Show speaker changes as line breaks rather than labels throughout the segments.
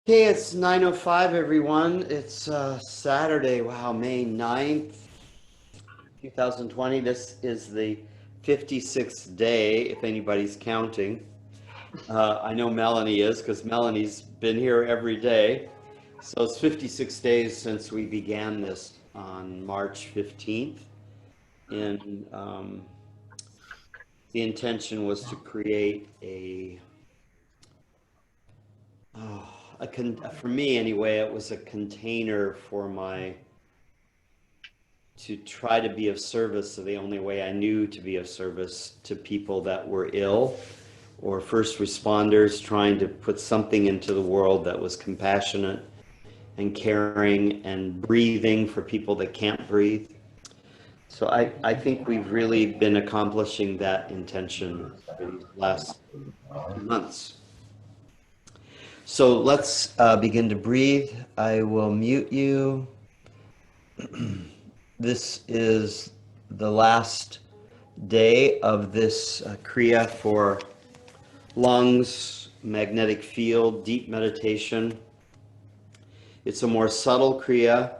Okay, it's 9:05, everyone. It's Saturday. Wow, May 9th, 2020. This is the 56th day, if anybody's counting. I know Melanie is because Melanie's been here every day. So it's 56 days since we began this on March 15th. And the intention was to create for me anyway, it was a container for to try to be of service the only way I knew to be of service to people that were ill or first responders, trying to put something into the world that was compassionate and caring and breathing for people that can't breathe. So I think we've really been accomplishing that intention for these last 2 months. So let's begin to breathe. I will mute you. This is the last day of this Kriya for lungs, magnetic field, deep meditation. It's a more subtle Kriya.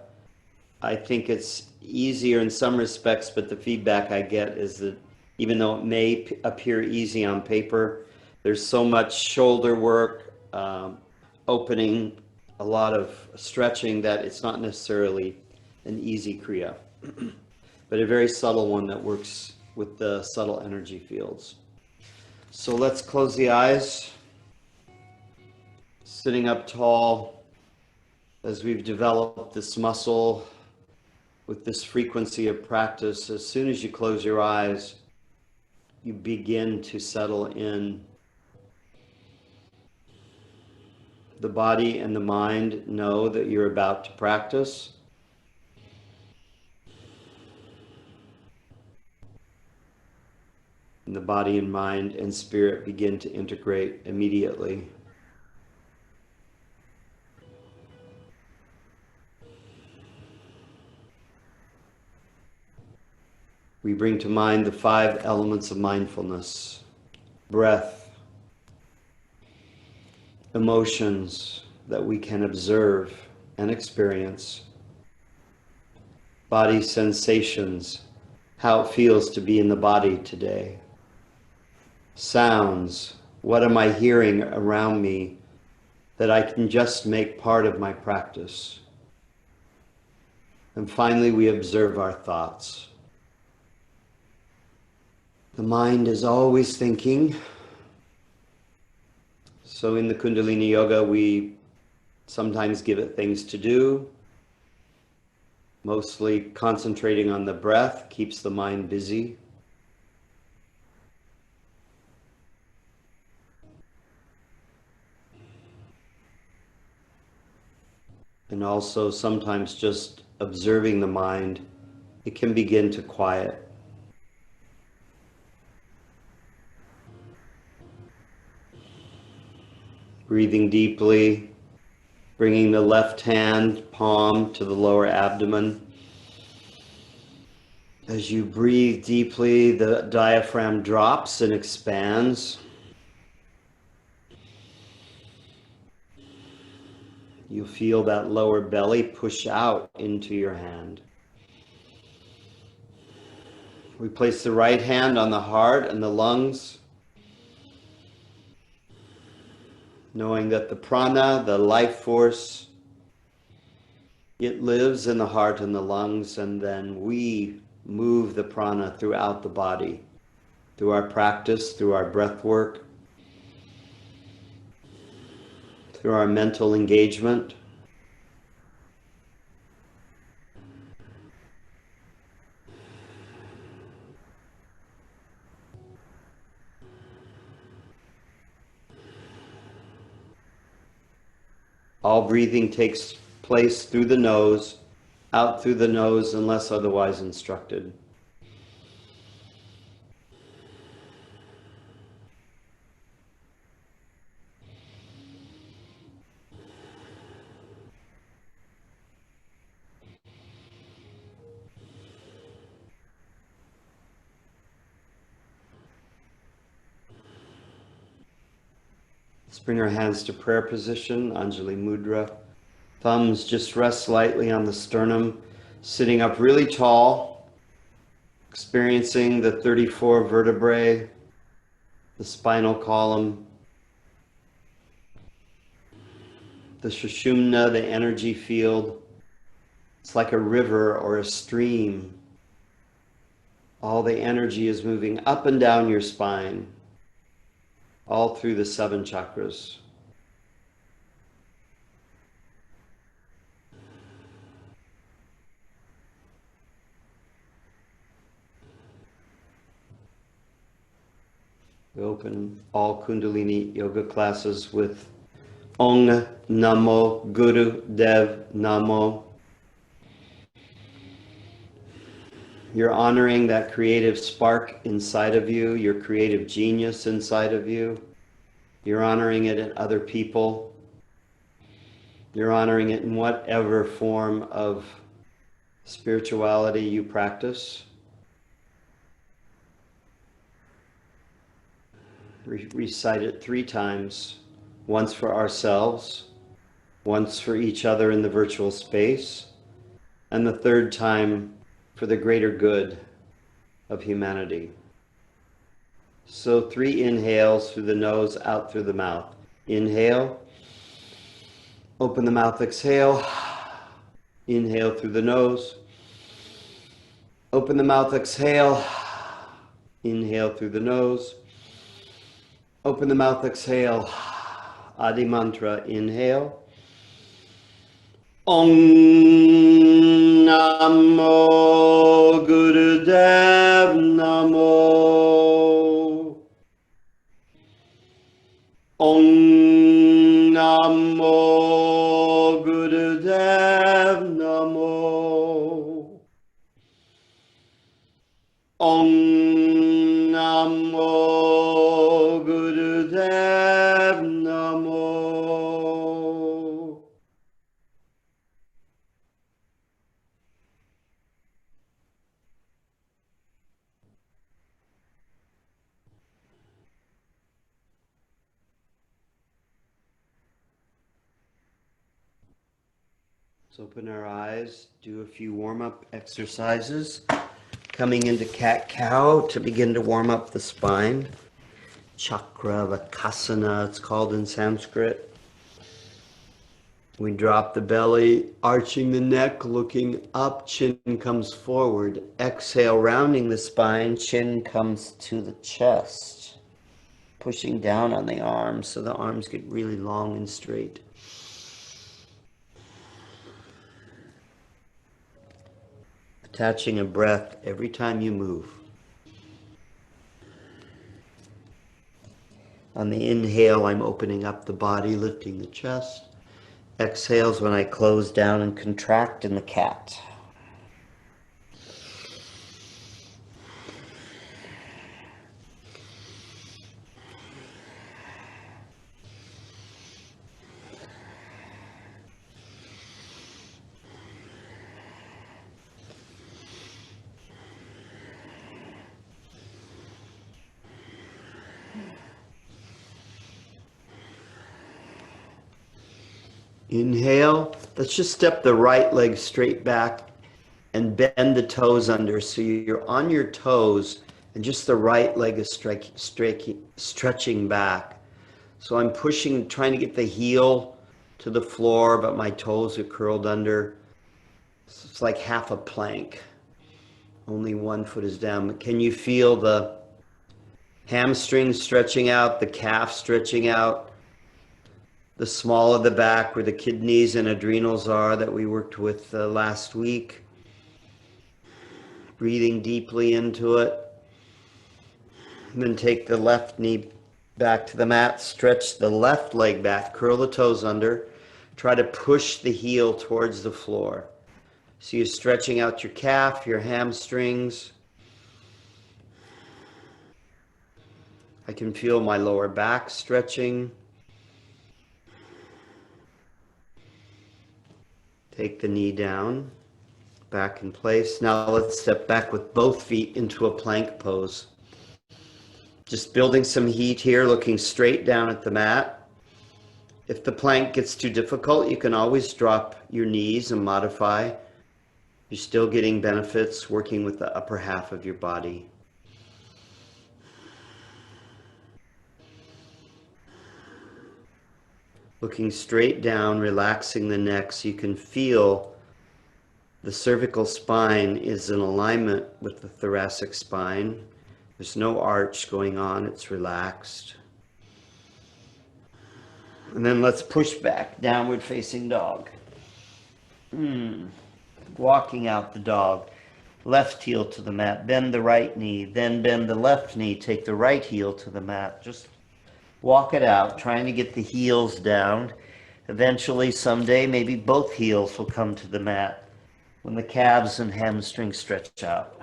I think it's easier in some respects, but the feedback I get is that even though it may appear easy on paper, there's so much shoulder work, opening, a lot of stretching that it's not necessarily an easy Kriya, but a very subtle one that works with the subtle energy fields. So let's close the eyes, sitting up tall as we've developed this muscle with this frequency of practice. As soon as you close your eyes, you begin to settle in. The body and the mind know that you're about to practice. And the body and mind and spirit begin to integrate immediately. We bring to mind the 5 elements of mindfulness: breath, emotions that we can observe and experience, body sensations, how it feels to be in the body today, sounds, what am I hearing around me that I can just make part of my practice, and finally we observe our thoughts. The mind is always thinking. So in the Kundalini Yoga, we sometimes give it things to do. Mostly concentrating on the breath keeps the mind busy. And also sometimes just observing the mind, it can begin to quiet. Breathing deeply, bringing the left hand palm to the lower abdomen. As you breathe deeply, the diaphragm drops and expands. You feel that lower belly push out into your hand. We place the right hand on the heart and the lungs, knowing that the prana, the life force, it lives in the heart and the lungs, and then we move the prana throughout the body, through our practice, through our breath work, through our mental engagement. All breathing takes place through the nose, out through the nose unless otherwise instructed. Let's bring our hands to prayer position, Anjali Mudra. Thumbs just rest lightly on the sternum, sitting up really tall, experiencing the 34 vertebrae, the spinal column, the Sushumna, the energy field. It's like a river or a stream. All the energy is moving up and down your spine, all through the 7 chakras. We open all Kundalini Yoga classes with Ong Namo Guru Dev Namo. You're honoring that creative spark inside of you, your creative genius inside of you. You're honoring it in other people. You're honoring it in whatever form of spirituality you practice. Recite it 3 times, once for ourselves, once for each other in the virtual space, and the 3rd time for the greater good of humanity. So 3 inhales through the nose, out through the mouth. Inhale, open the mouth, exhale. Inhale through the nose, open the mouth, exhale. Inhale through the nose, open the mouth, exhale. Adi mantra, inhale. Om Namo Gurudev Namo. Om Namo Gurudev Namo. Om Namo Gurudev Namo. Let's open our eyes, do a few warm-up exercises. Coming into cat-cow to begin to warm up the spine. Chakra Vakasana, it's called in Sanskrit. We drop the belly, arching the neck, looking up, chin comes forward. Exhale, rounding the spine, chin comes to the chest. Pushing down on the arms so the arms get really long and straight. Attaching a breath every time you move. On the inhale, I'm opening up the body, lifting the chest. Exhales when I close down and contract in the cat. Inhale, let's just step the right leg straight back and bend the toes under so you're on your toes and just the right leg is stretching back. So I'm pushing, trying to get the heel to the floor, but my toes are curled under. So it's like half a plank. Only one foot is down. Can you feel the hamstring stretching out, the calf stretching out? The small of the back where the kidneys and adrenals are that we worked with last week. Breathing deeply into it. And then take the left knee back to the mat. Stretch the left leg back. Curl the toes under. Try to push the heel towards the floor. So you're stretching out your calf, your hamstrings. I can feel my lower back stretching. Take the knee down, back in place. Now let's step back with both feet into a plank pose. Just building some heat here, looking straight down at the mat. If the plank gets too difficult, you can always drop your knees and modify. You're still getting benefits working with the upper half of your body. Looking straight down, relaxing the neck so you can feel the cervical spine is in alignment with the thoracic spine. There's no arch going on, it's relaxed. And then let's push back, downward facing dog. Walking out the dog. Left heel to the mat, bend the right knee, then bend the left knee, take the right heel to the mat. Just walk it out, trying to get the heels down. Eventually, someday, maybe both heels will come to the mat when the calves and hamstrings stretch out.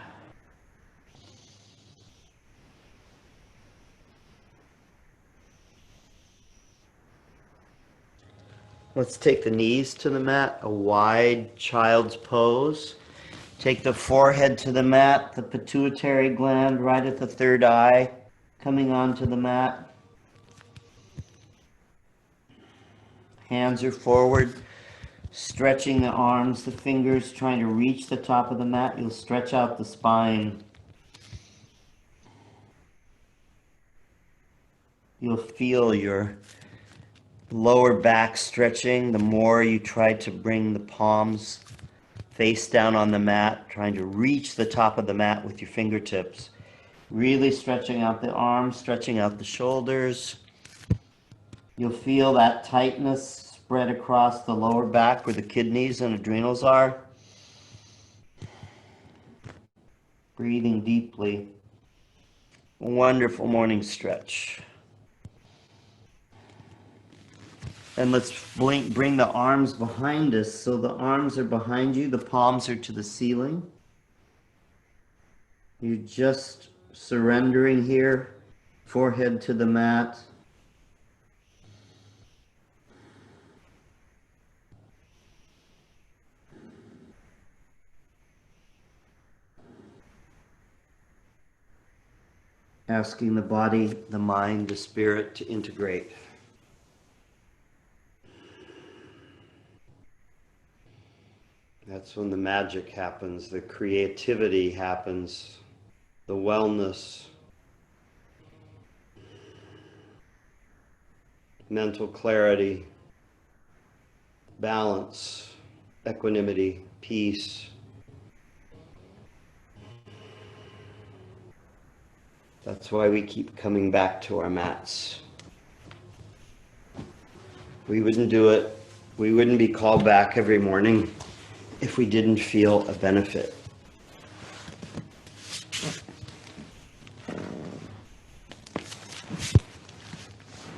Let's take the knees to the mat, a wide child's pose. Take the forehead to the mat, the pituitary gland right at the third eye, coming onto the mat. Hands are forward, stretching the arms, the fingers, trying to reach the top of the mat. You'll stretch out the spine. You'll feel your lower back stretching the more you try to bring the palms face down on the mat, trying to reach the top of the mat with your fingertips. Really stretching out the arms, stretching out the shoulders. You'll feel that tightness spread across the lower back where the kidneys and adrenals are. Breathing deeply. Wonderful morning stretch. And let's bring the arms behind us. So the arms are behind you, the palms are to the ceiling. You're just surrendering here, forehead to the mat. Asking the body, the mind, the spirit to integrate. That's when the magic happens, the creativity happens, the wellness, mental clarity, balance, equanimity, peace. That's why we keep coming back to our mats. We wouldn't do it, we wouldn't be called back every morning if we didn't feel a benefit.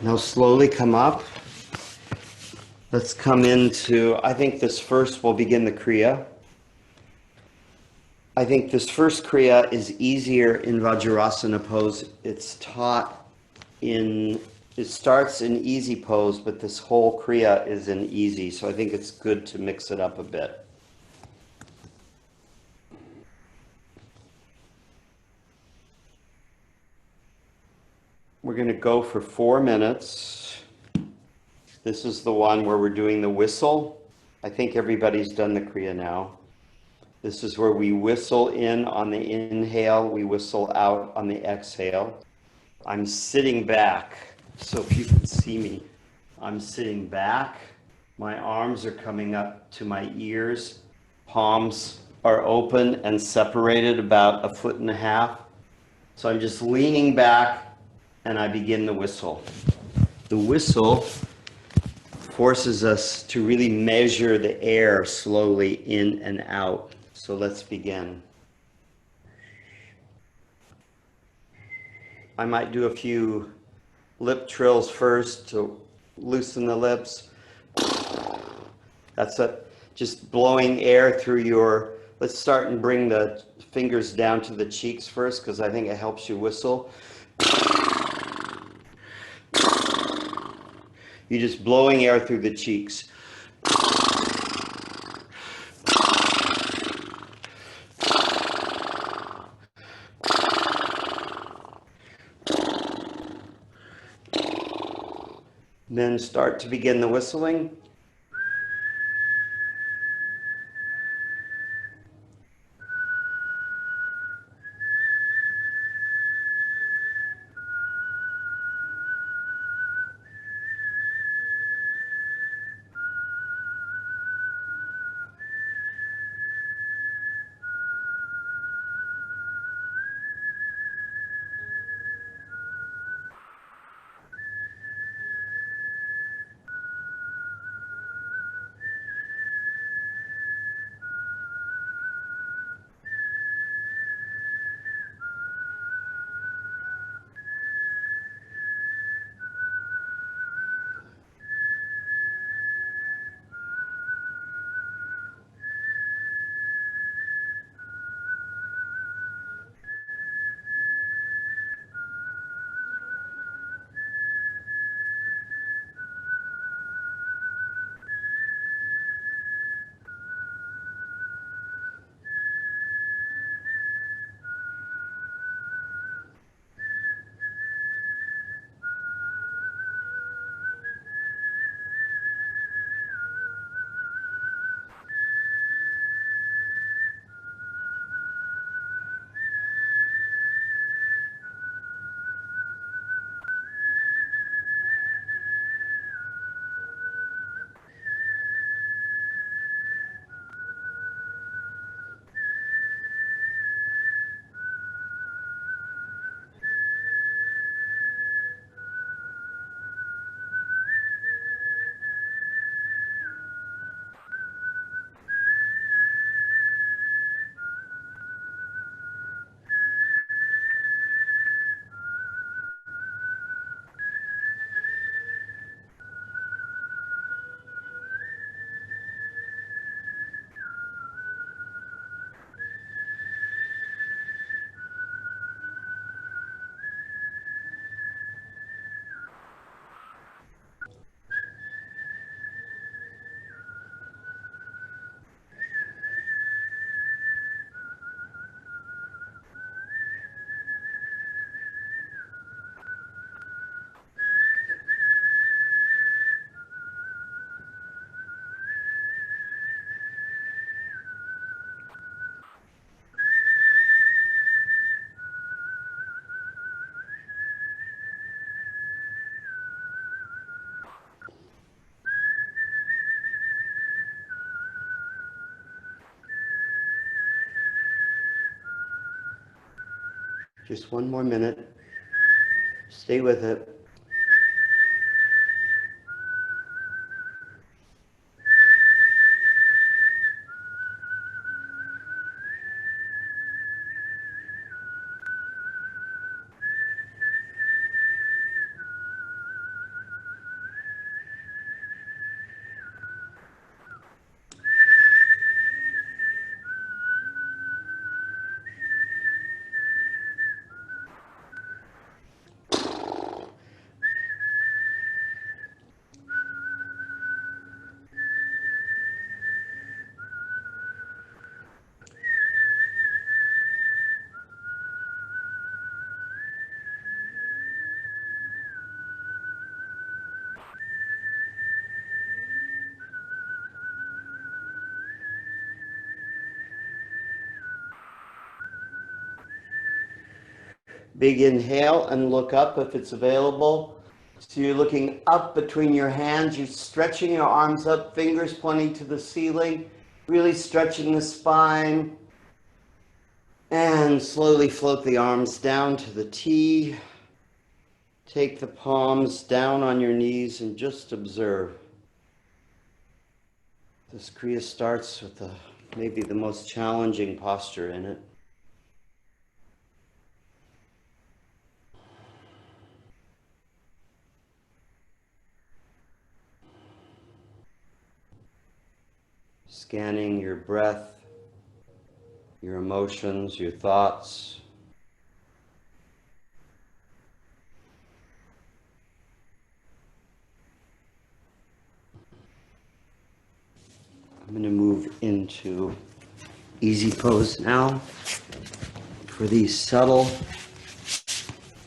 Now slowly come up. Let's come into, I think this first will begin the Kriya. I think this first Kriya is easier in Vajrasana pose. It's taught in, it starts in easy pose, but this whole Kriya is in easy. So I think it's good to mix it up a bit. We're going to go for 4 minutes. This is the one where we're doing the whistle. I think everybody's done the Kriya now. This is where we whistle in on the inhale, we whistle out on the exhale. I'm sitting back, so if you can see me, I'm sitting back. My arms are coming up to my ears. Palms are open and separated about 1.5 feet. So I'm just leaning back and I begin the whistle. The whistle forces us to really measure the air slowly in and out. So let's begin. I might do a few lip trills first to loosen the lips. That's just blowing air through your, let's start and bring the fingers down to the cheeks first, because I think it helps you whistle. You're just blowing air through the cheeks. Then start to begin the whistling. Just one more minute. Stay with it. Big inhale and look up if it's available. So you're looking up between your hands, you're stretching your arms up, fingers pointing to the ceiling, really stretching the spine. And slowly float the arms down to the T. Take the palms down on your knees and just observe. This Kriya starts with maybe the most challenging posture in it. Scanning your breath, your emotions, your thoughts. I'm going to move into easy pose now. For these subtle,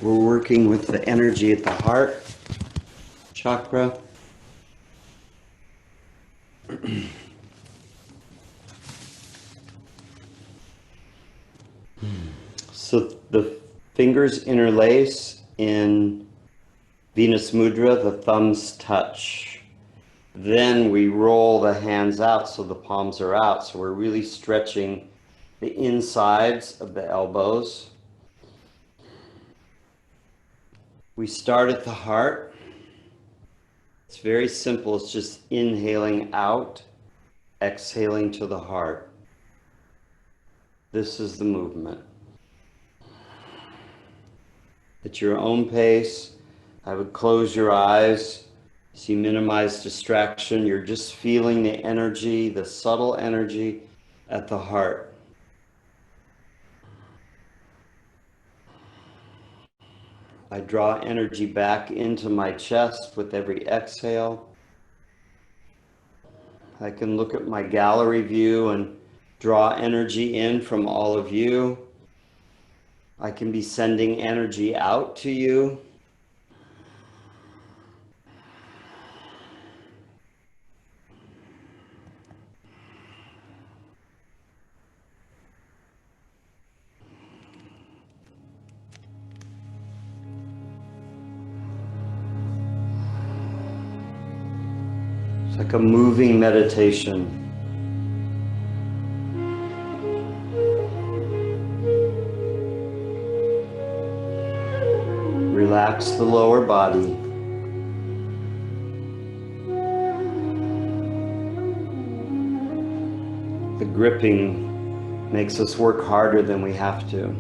we're working with the energy at the heart, chakra. So the fingers interlace in Venus Mudra, the thumbs touch. Then we roll the hands out so the palms are out. So we're really stretching the insides of the elbows. We start at the heart. It's very simple. It's just inhaling out, exhaling to the heart. This is the movement. At your own pace, I would close your eyes. So you minimize distraction. You're just feeling the energy, the subtle energy at the heart. I draw energy back into my chest with every exhale. I can look at my gallery view and draw energy in from all of you. I can be sending energy out to you. It's like a moving meditation. Relax the lower body. The gripping makes us work harder than we have to.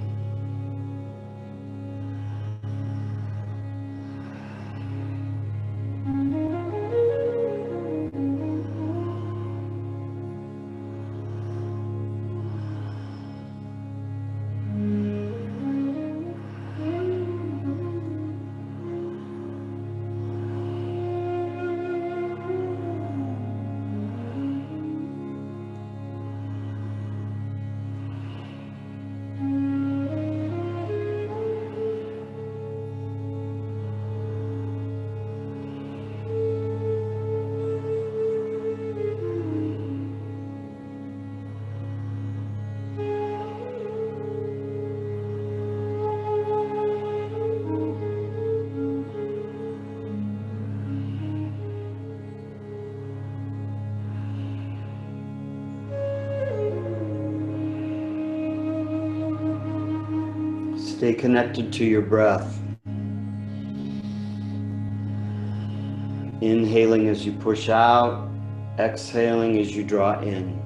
Stay connected to your breath. Inhaling as you push out, exhaling as you draw in.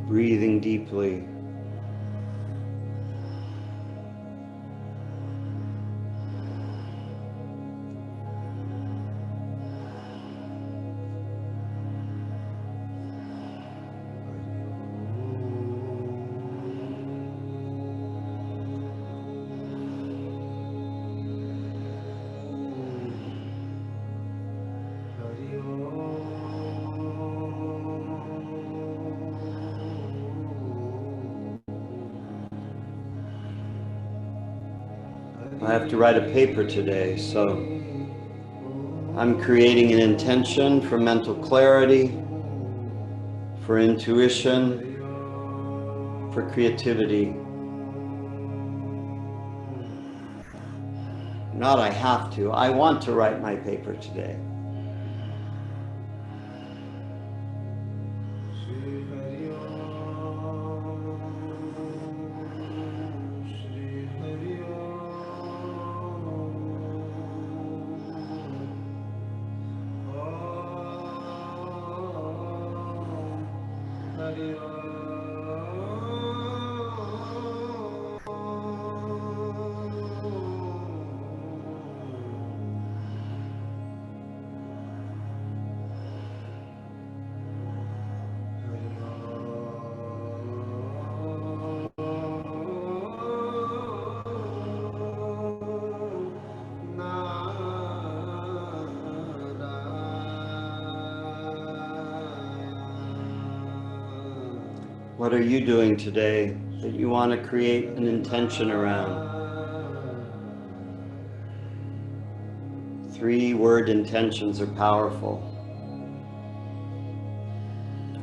Breathing deeply. I have to write a paper today, so I'm creating an intention for mental clarity, for intuition, for creativity. Not I have to, I want to write my paper today. What are you doing today that you want to create an intention around? 3-word intentions are powerful.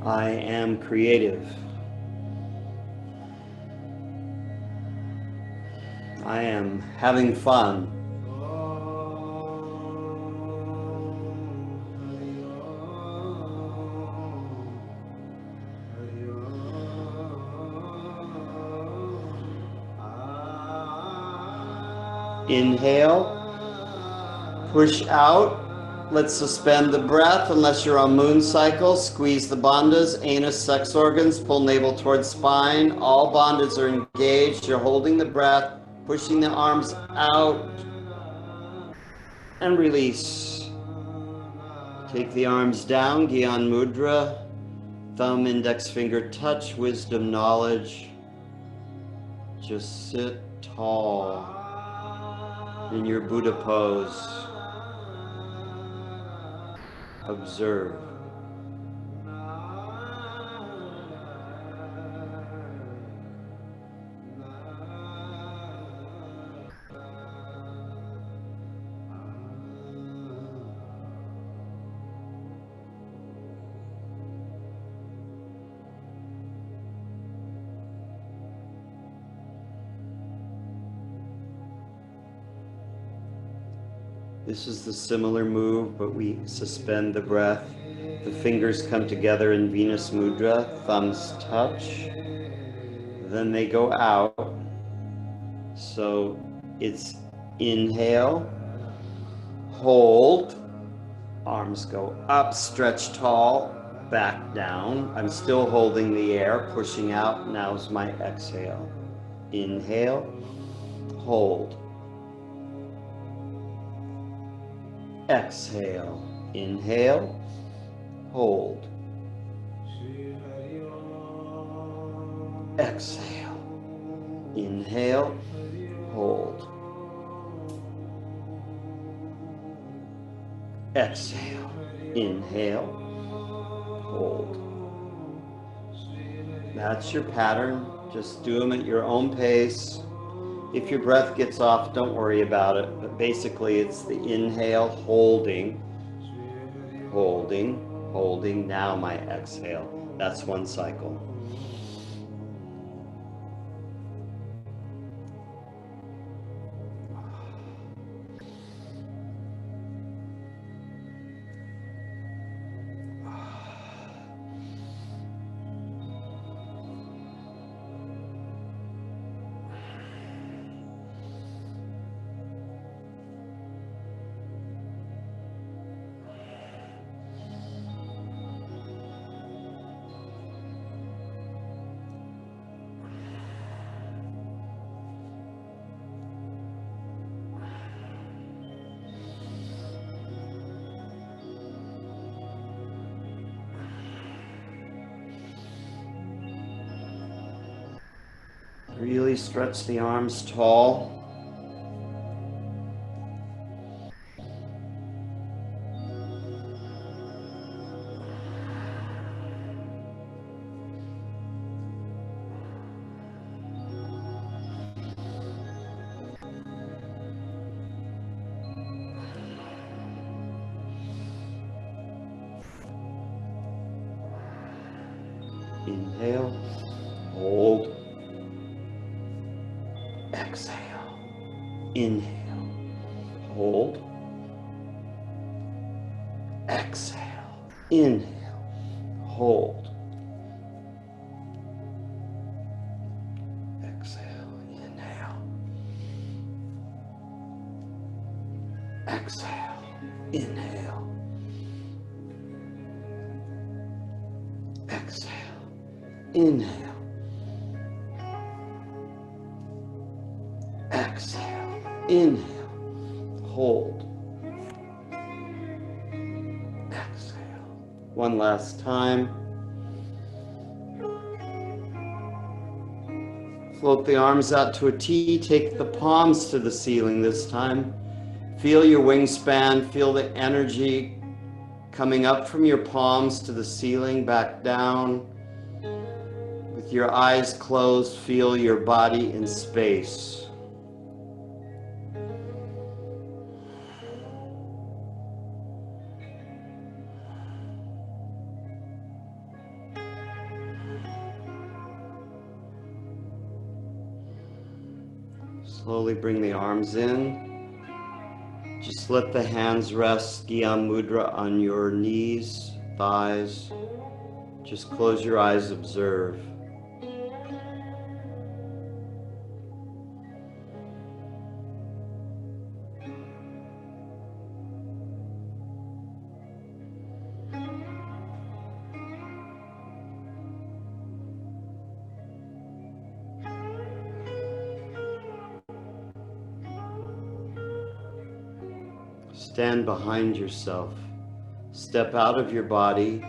I am creative. I am having fun. Inhale, push out. Let's suspend the breath unless you're on moon cycle. Squeeze the bandhas, anus, sex organs, pull navel towards spine. All bandhas are engaged. You're holding the breath, pushing the arms out, and release. Take the arms down, Gyan Mudra. Thumb, index finger touch, wisdom, knowledge. Just sit tall in your Buddha pose. Observe. This is the similar move, but we suspend the breath. The fingers come together in Venus Mudra, thumbs touch, then they go out. So it's inhale, hold, arms go up, stretch tall, back down. I'm still holding the air, pushing out. Now's my exhale. Inhale, hold. Exhale, inhale, hold. Exhale, inhale, hold. Exhale, inhale, hold. That's your pattern. Just do them at your own pace. If your breath gets off, don't worry about it. But basically, it's the inhale, holding, holding, holding. Now my exhale. That's one cycle. Really stretch the arms tall. Inhale, hold. Exhale, inhale, hold. Exhale, inhale, hold. Exhale, inhale. Exhale, inhale. Exhale, inhale. Exhale, inhale, hold. Exhale. One last time. Float the arms out to a T. Take the palms to the ceiling this time. Feel your wingspan. Feel the energy coming up from your palms to the ceiling, back down. With With your eyes closed, feel your body in space. Slowly bring the arms in. Just let the hands rest, Gyan Mudra, on your knees, thighs. Just close your eyes, observe. Stand behind yourself. Step out of your body.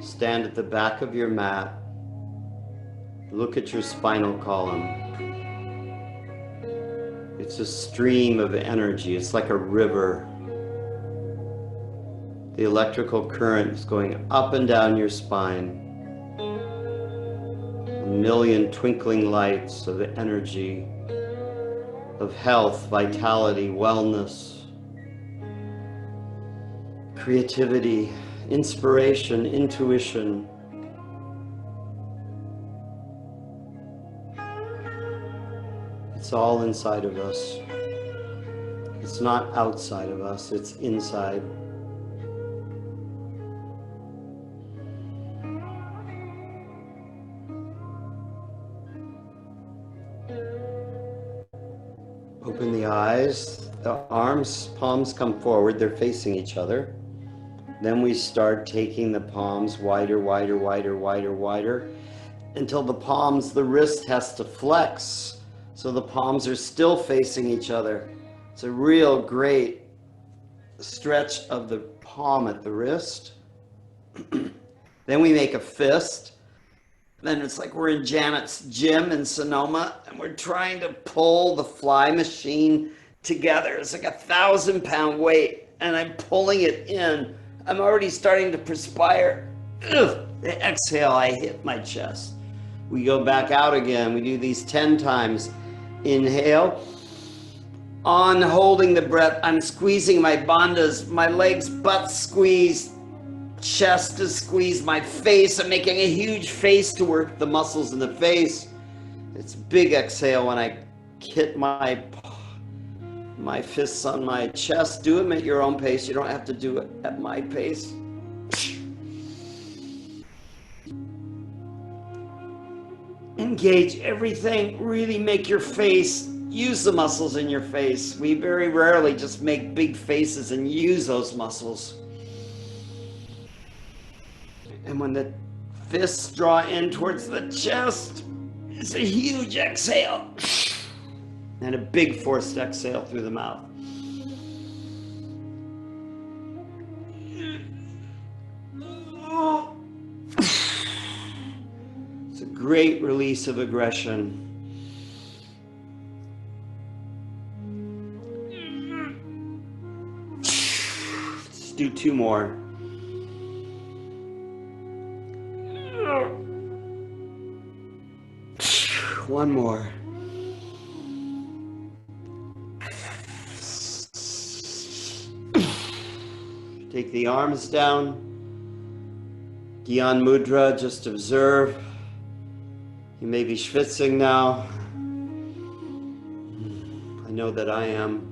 Stand at the back of your mat. Look at your spinal column. It's a stream of energy. It's like a river. The electrical current is going up and down your spine. A million twinkling lights of energy, of health, vitality, wellness, creativity, inspiration, intuition. It's all inside of us. It's not outside of us, it's inside. Open the eyes, the arms, palms come forward, they're facing each other. Then we start taking the palms wider, wider, wider, wider, wider, until the palms, the wrist has to flex. So the palms are still facing each other. It's a real great stretch of the palm at the wrist. Then we make a fist. Then it's like we're in Janet's gym in Sonoma and we're trying to pull the fly machine together. It's like 1,000-pound weight and I'm pulling it in. I'm already starting to perspire. Ugh. The exhale, I hit my chest. We go back out again. We do these 10 times. Inhale. On holding the breath, I'm squeezing my bandhas, my legs, butt squeezed, chest is squeezed, my face. I'm making a huge face to work the muscles in the face. It's a big exhale when I hit my fists on my chest. Do them at your own pace. You don't have to do it at my pace. Engage everything. Really make your face. Use the muscles in your face. We very rarely just make big faces and use those muscles. And when the fists draw in towards the chest, it's a huge exhale. And a big forced exhale through the mouth. It's a great release of aggression. Let's do 2 more. One more. Take the arms down. Gyan Mudra, just observe. You may be schwitzing now. I know that I am.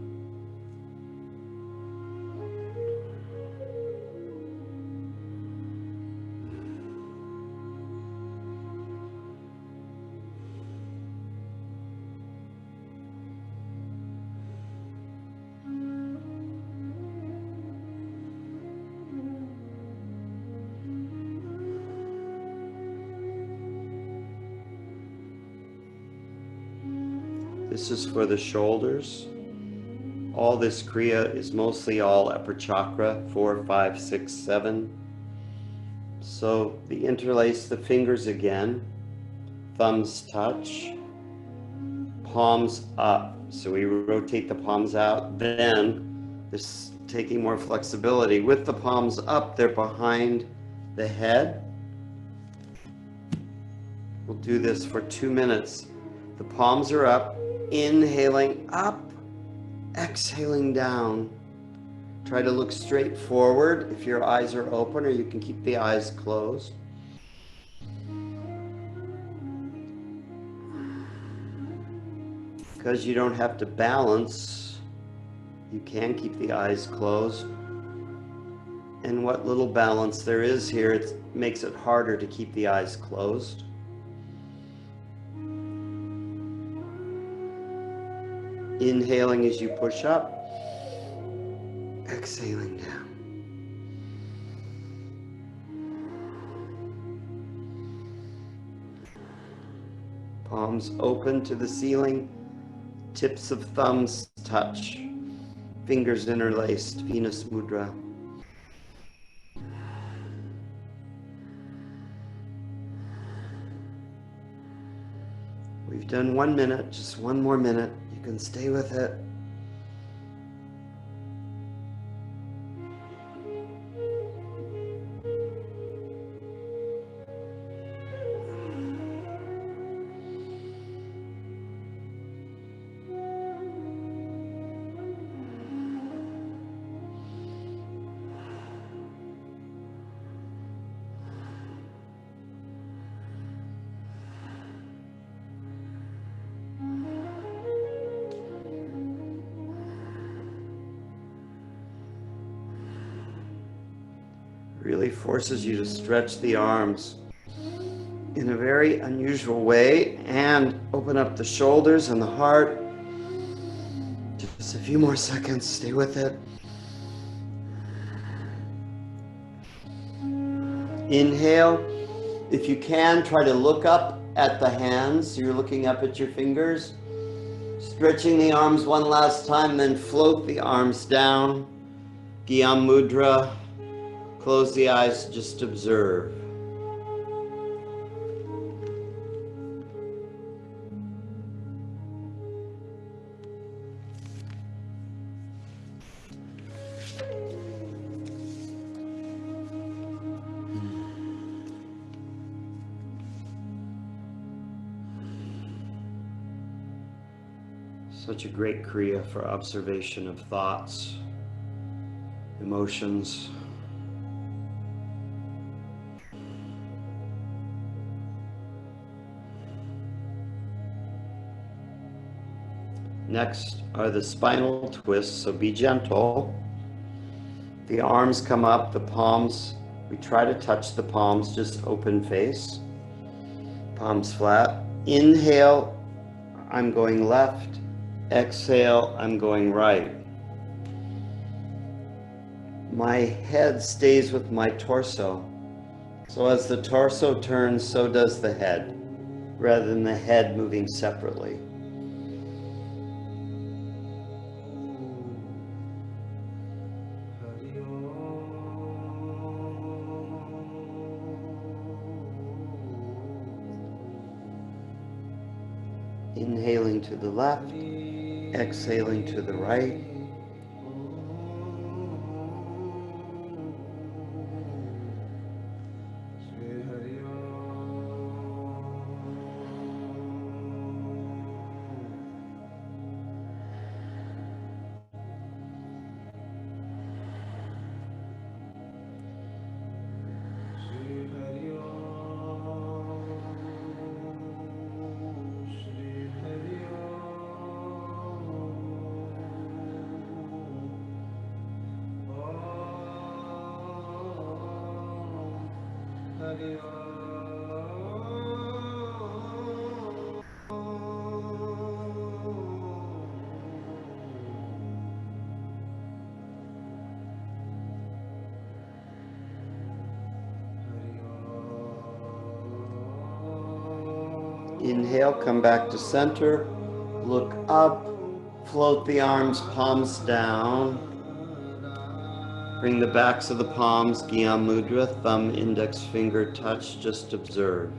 This is for the shoulders. All this Kriya is mostly all upper chakra, 4, 5, 6, 7. So interlace the fingers again. Thumbs touch. Palms up. So we rotate the palms out. Then this taking more flexibility. With the palms up, they're behind the head. We'll do this for 2 minutes. The palms are up, inhaling up, exhaling down. Try to look straight forward if your eyes are open, or you can keep the eyes closed. Because you don't have to balance, you can keep the eyes closed. And what little balance there is here, it makes it harder to keep the eyes closed. Inhaling as you push up, exhaling down. Palms open to the ceiling, tips of thumbs touch, fingers interlaced, Venus Mudra. We've done 1 minute, just 1 more minute. You can stay with it. Really forces you to stretch the arms in a very unusual way and open up the shoulders and the heart. Just a few more seconds, stay with it. Inhale. If you can, try to look up at the hands. So you're looking up at your fingers. Stretching the arms one last time, then float the arms down. Gyan Mudra. Close the eyes, just observe. Such a great Kriya for observation of thoughts, emotions. Next are the spinal twists, so be gentle. The arms come up, the palms, we try to touch the palms, just open face. Palms flat. Inhale, I'm going left. Exhale, I'm going right. My head stays with my torso. So as the torso turns, so does the head, rather than the head moving separately. Inhaling to the left, exhaling to the right. Inhale, come back to center, look up, float the arms, palms down. Bring the backs of the palms, Gyan Mudra, thumb, index finger touch, just observe.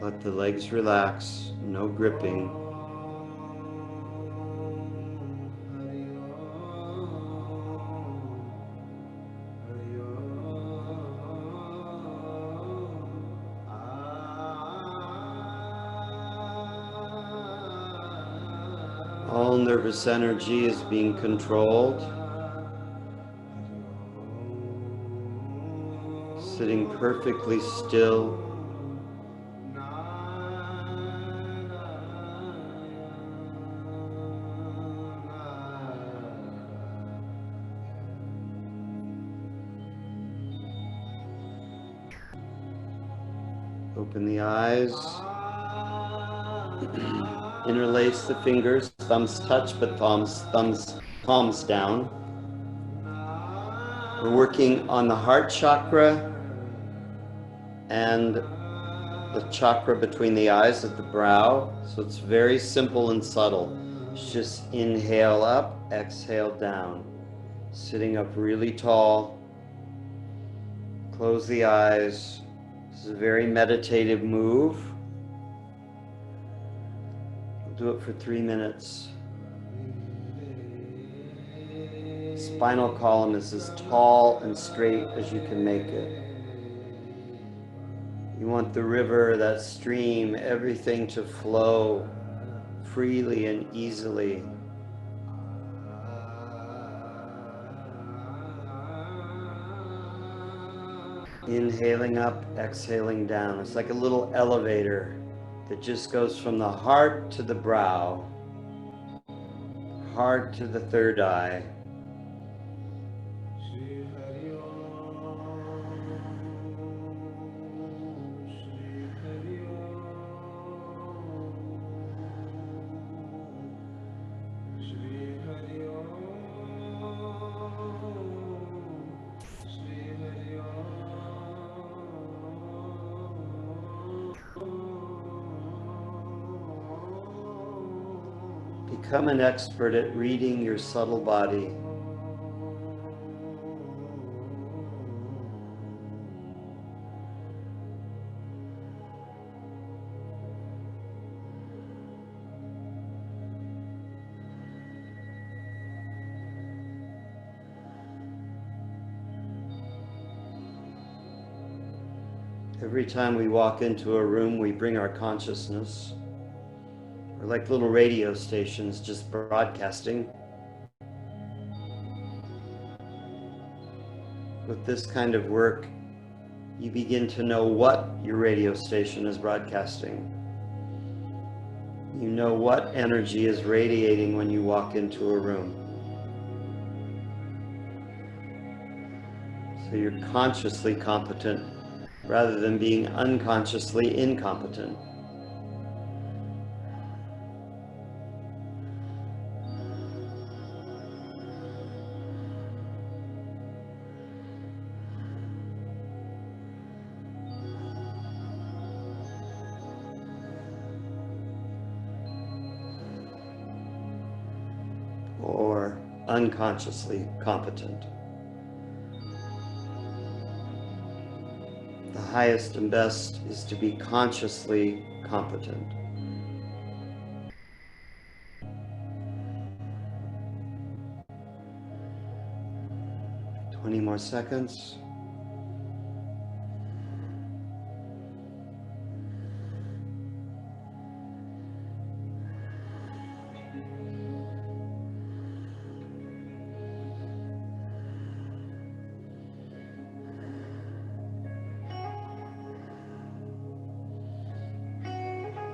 Let the legs relax, no gripping. All nervous energy is being controlled. Sitting perfectly still. Open the eyes. Interlace the fingers. Thumbs touch, but palms down. We're working on the heart chakra and the chakra between the eyes at the brow. So it's very simple and subtle. It's just inhale up, exhale down. Sitting up really tall. Close the eyes. This is a very meditative move. We'll do it for 3 minutes. Spinal column is as tall and straight as you can make it. You want the river, that stream, everything to flow freely and easily. Inhaling up, exhaling down. It's like a little elevator that just goes from the heart to the brow, heart to the third eye. Become an expert at reading your subtle body. Every time we walk into a room, we bring our consciousness. We're like little radio stations just broadcasting. With this kind of work, you begin to know what your radio station is broadcasting. You know what energy is radiating when you walk into a room. So you're consciously competent rather than being unconsciously incompetent. Or unconsciously competent. The highest and best is to be consciously competent. Twenty more seconds.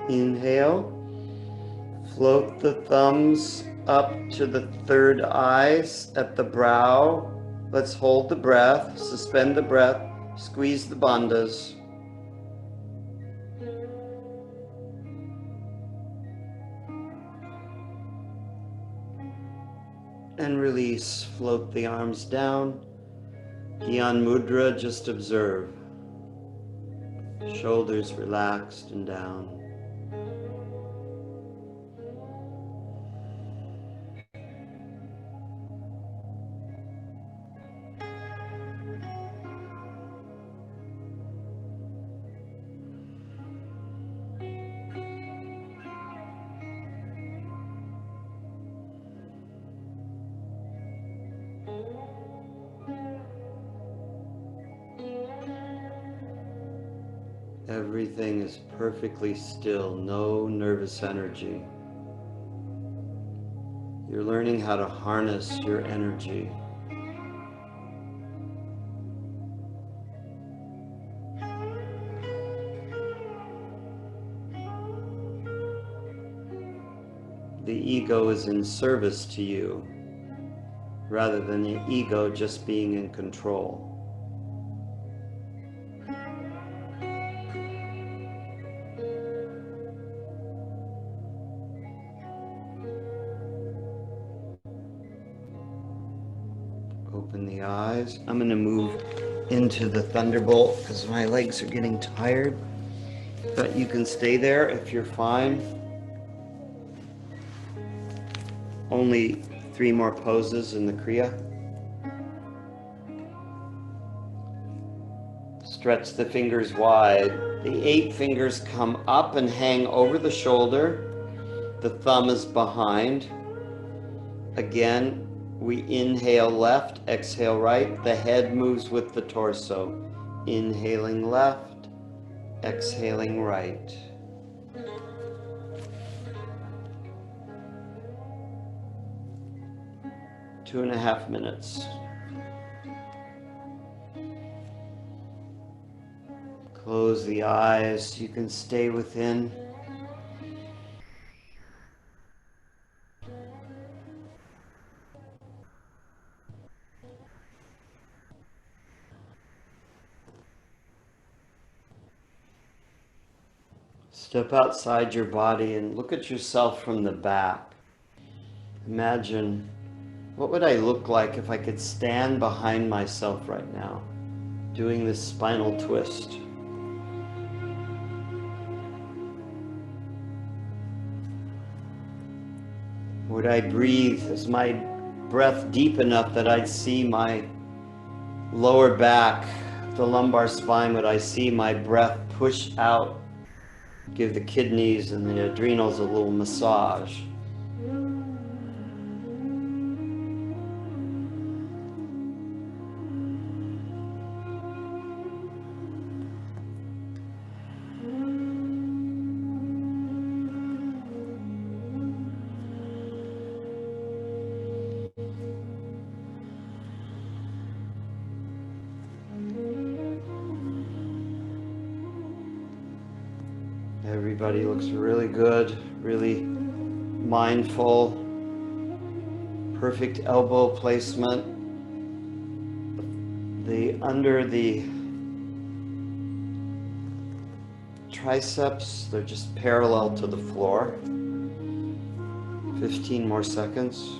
Inhale, float the thumbs up to the third eye at the brow. Let's hold the breath, suspend the breath, squeeze the bandhas. And release, float the arms down. Gyan Mudra, just observe. Shoulders relaxed and down. Everything is perfectly still, no nervous energy. You're learning how to harness your energy. The ego is in service to you, rather than the ego just being in control. Open the eyes. I'm going to move into the thunderbolt because my legs are getting tired. But you can stay there if you're fine. Only 3 more poses in the Kriya. Stretch the fingers wide. The 8 fingers come up and hang over the shoulder. The thumb is behind. Again, we inhale left, exhale right. The head moves with the torso. Inhaling left, exhaling right. Two and a half minutes. Close the eyes. You can stay within. Step outside your body and look at yourself from the back. Imagine, what would I look like if I could stand behind myself right now, doing this spinal twist? Would I breathe? Is my breath deep enough that I'd see my lower back, the lumbar spine? Would I see my breath push out? Give the kidneys and the adrenals a little massage. Everybody looks really good, really mindful. Perfect elbow placement. Under the triceps, they're just parallel to the floor. 15 more seconds.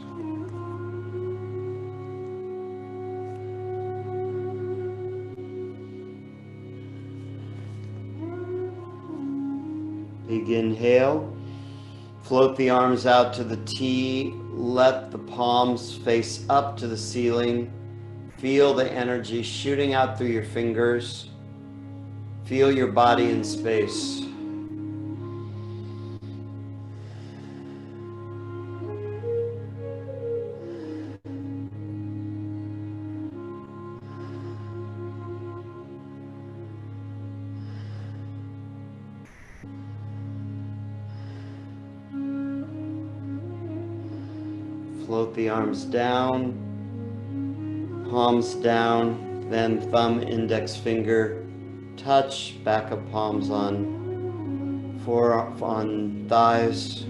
Big inhale. Float the arms out to the T. Let the palms face up to the ceiling. Feel the energy shooting out through your fingers. Feel your body in space. Float the arms down, palms down, then thumb, index finger, touch, back of palms on thighs,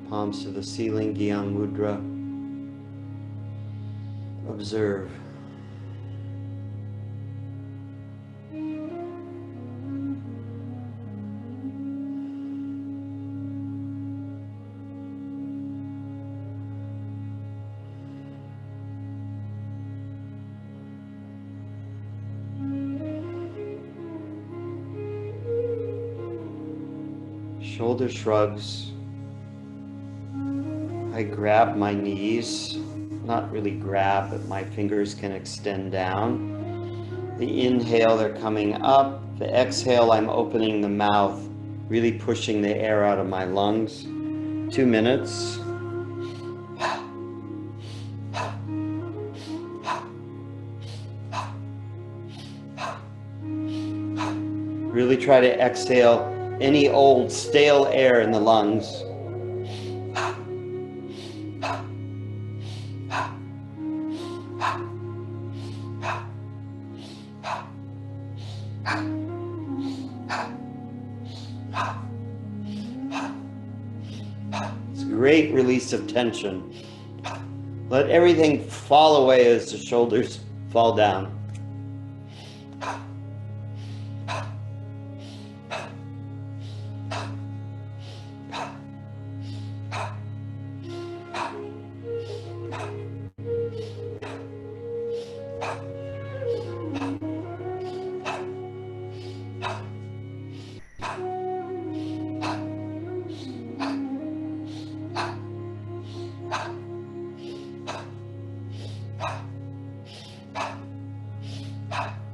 palms to the ceiling, Gyan Mudra. Observe. Shoulder shrugs. I grab my knees, not really grab, but my fingers can extend down. The inhale, they're coming up. The exhale, I'm opening the mouth, really pushing the air out of my lungs. 2 minutes. Really try to exhale any old stale air in the lungs. It's a great release of tension. Let everything fall away as the shoulders fall down.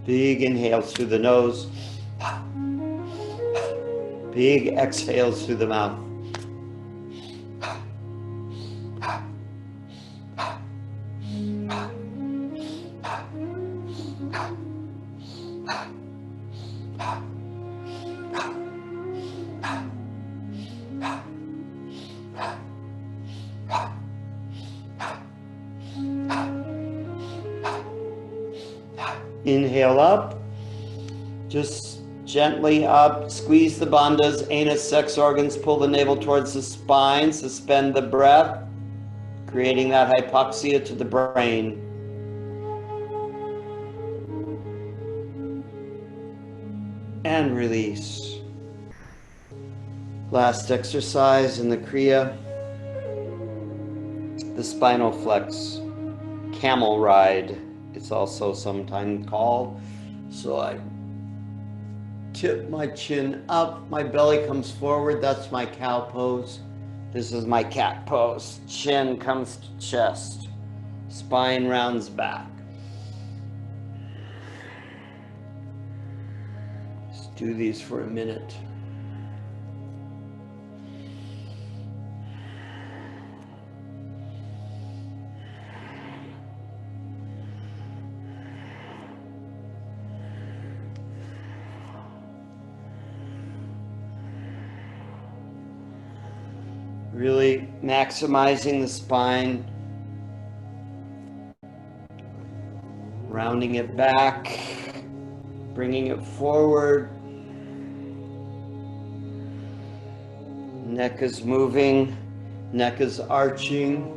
Big inhales through the nose. Big exhales through the mouth. Inhale up, just gently up, squeeze the bandhas, anus, sex organs, pull the navel towards the spine, suspend the breath, creating that hypoxia to the brain. And release. Last exercise in the Kriya, the spinal flex, camel ride. It's also sometimes called. So I tip my chin up, my belly comes forward. That's my cow pose. This is my cat pose. Chin comes to chest, spine rounds back. Let's do these for a minute. Really maximizing the spine, rounding it back, bringing it forward. Neck is moving, neck is arching.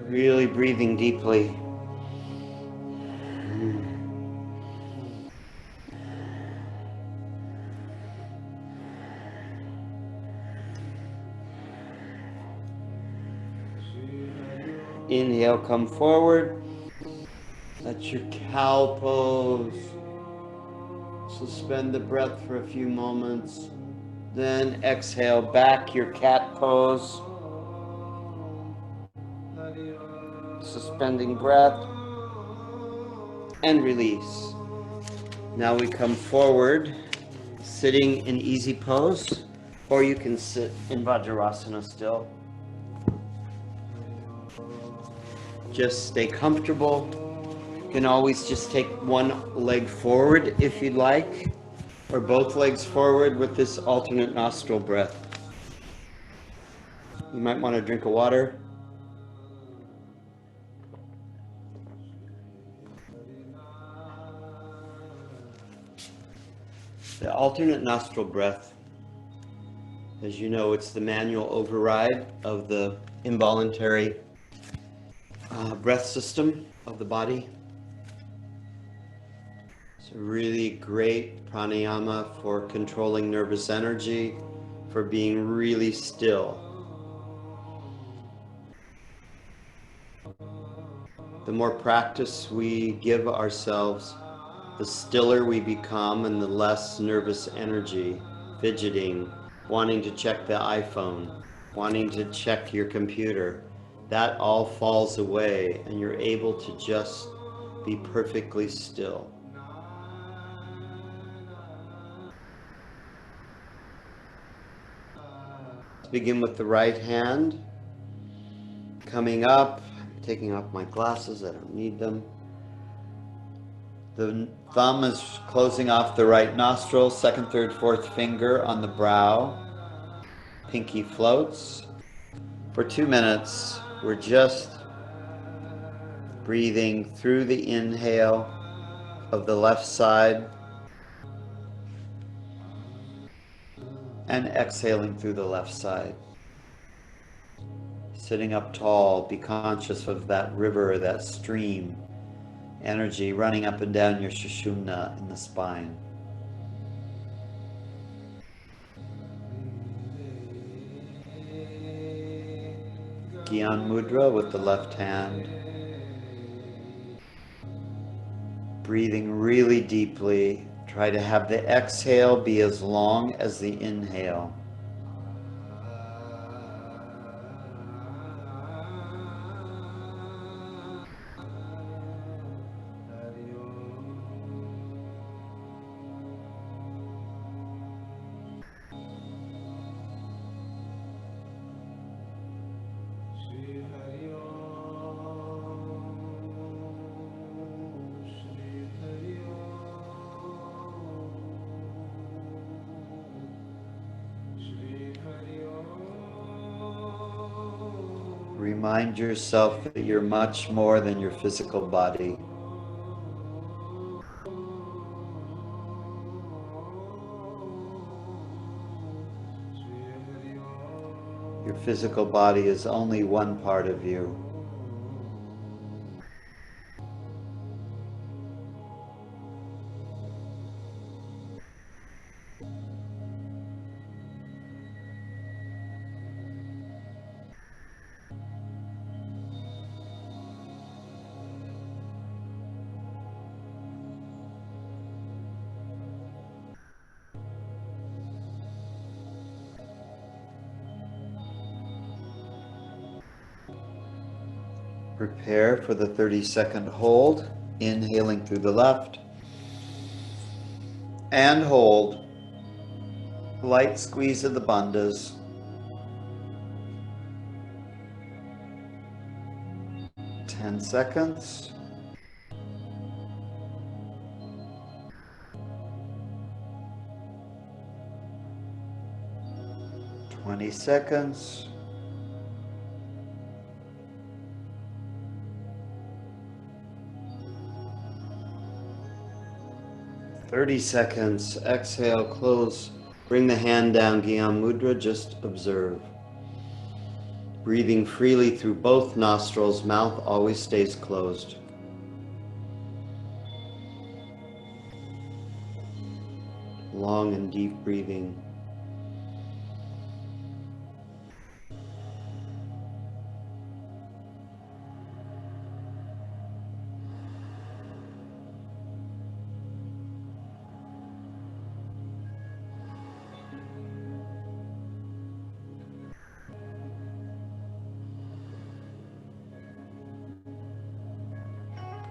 Really breathing deeply. Inhale, come forward. That's your cow pose. Suspend the breath for a few moments. Then exhale back, your cat pose. Suspending breath and release. Now we come forward, sitting in easy pose, or you can sit in Vajrasana still. Just stay comfortable. You can always just take one leg forward if you'd like, or both legs forward with this alternate nostril breath. You might want to drink of water. The alternate nostril breath, as you know, it's the manual override of the involuntary breath system of the body. It's a really great pranayama for controlling nervous energy, for being really still. The more practice we give ourselves, the stiller we become and the less nervous energy, fidgeting, wanting to check the iPhone, wanting to check your computer. That all falls away and you're able to just be perfectly still. begin with the right hand. Coming up, taking off my glasses, I don't need them. The thumb is closing off the right nostril, second, third, fourth finger on the brow. Pinky floats. For 2 minutes, we're just breathing through the inhale of the left side and exhaling through the left side. Sitting up tall, be conscious of that river, that stream, energy running up and down your sushumna in the spine. Gyan Mudra with the left hand. Breathing really deeply. Try to have the exhale be as long as the inhale. Remind yourself that you're much more than your physical body. Your physical body is only one part of you. Prepare for the 30-second hold, inhaling through the left, and hold. Light squeeze of the bandhas. Ten seconds. Twenty seconds. 30 seconds. Exhale, close. Bring the hand down, Gyan Mudra, just observe. Breathing freely through both nostrils, mouth always stays closed. Long and deep breathing.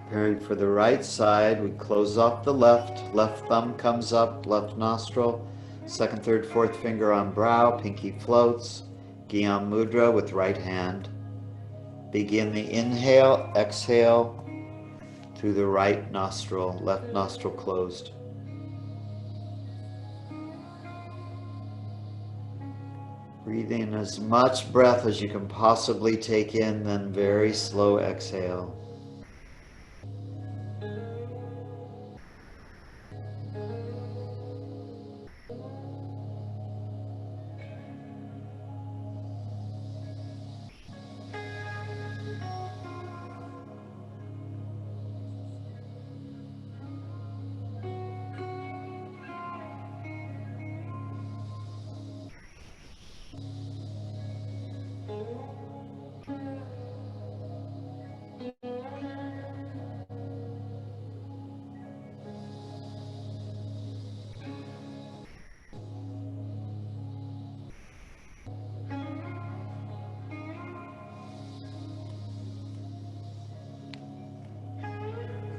Preparing for the right side, we close off the left. Left thumb comes up, left nostril. Second, third, fourth finger on brow, pinky floats. Gyan Mudra with right hand. Begin the inhale, exhale through the right nostril, left nostril closed. Breathe in as much breath as you can possibly take in, then very slow exhale.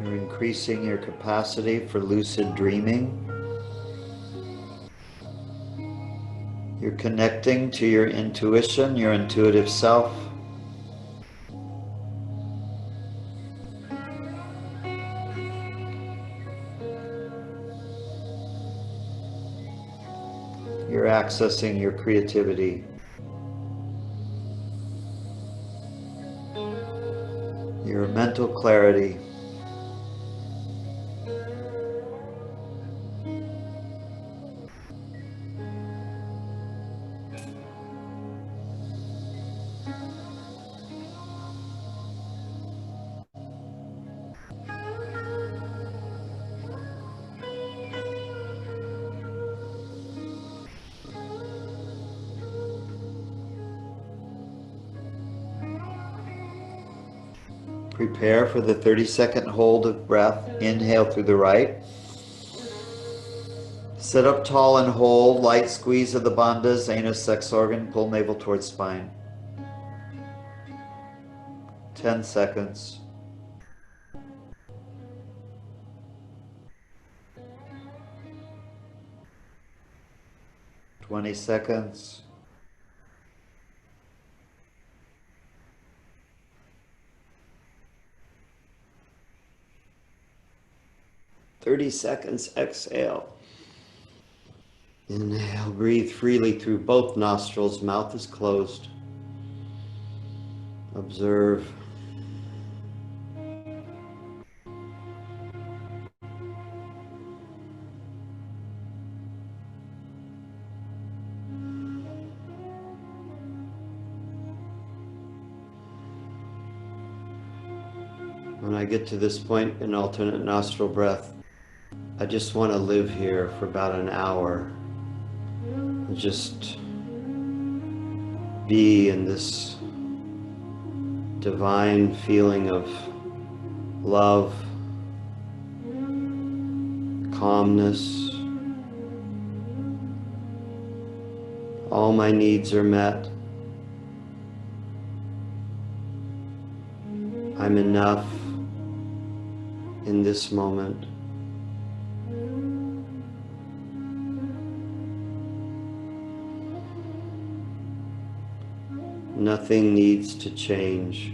You're increasing your capacity for lucid dreaming. You're connecting to your intuition, your intuitive self. You're accessing your creativity, your mental clarity. Prepare for the 30-second hold of breath. Inhale through the right. Sit up tall and hold. Light squeeze of the bandhas, anus, sex organ. Pull navel towards spine. 10 seconds. 20 seconds. 30 seconds. Exhale. Inhale, breathe freely through both nostrils. Mouth is closed. Observe. When I get to this point in alternate nostril breath, I just want to live here for about an hour. Just be in this divine feeling of love, calmness. All my needs are met. I'm enough in this moment. Nothing needs to change.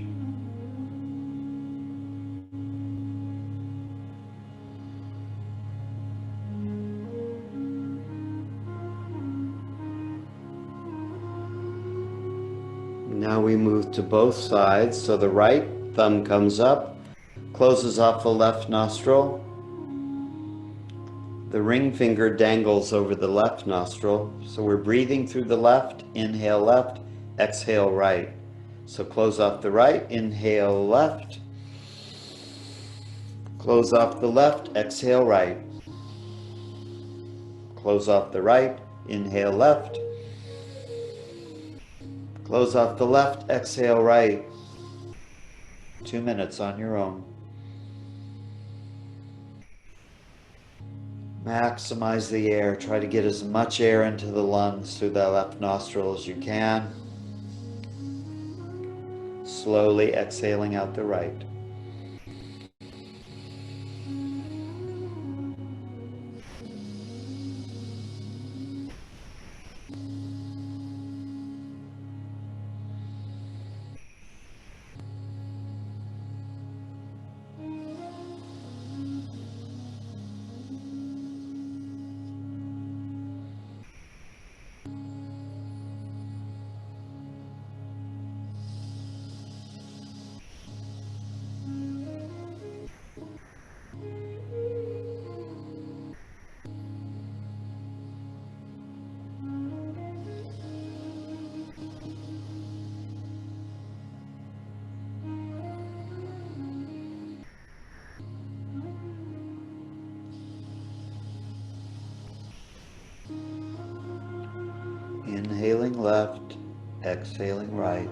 Now we move to both sides. So the right thumb comes up, closes off the left nostril. The ring finger dangles over the left nostril. So we're breathing through the left. Inhale left, exhale right. So close off the right, inhale left. Close off the left, exhale right. Close off the right, inhale left. Close off the left, exhale right. 2 minutes on your own. Maximize the air. Try to get as much air into the lungs through the left nostril as you can. Slowly exhaling out the right. Inhaling left, exhaling right.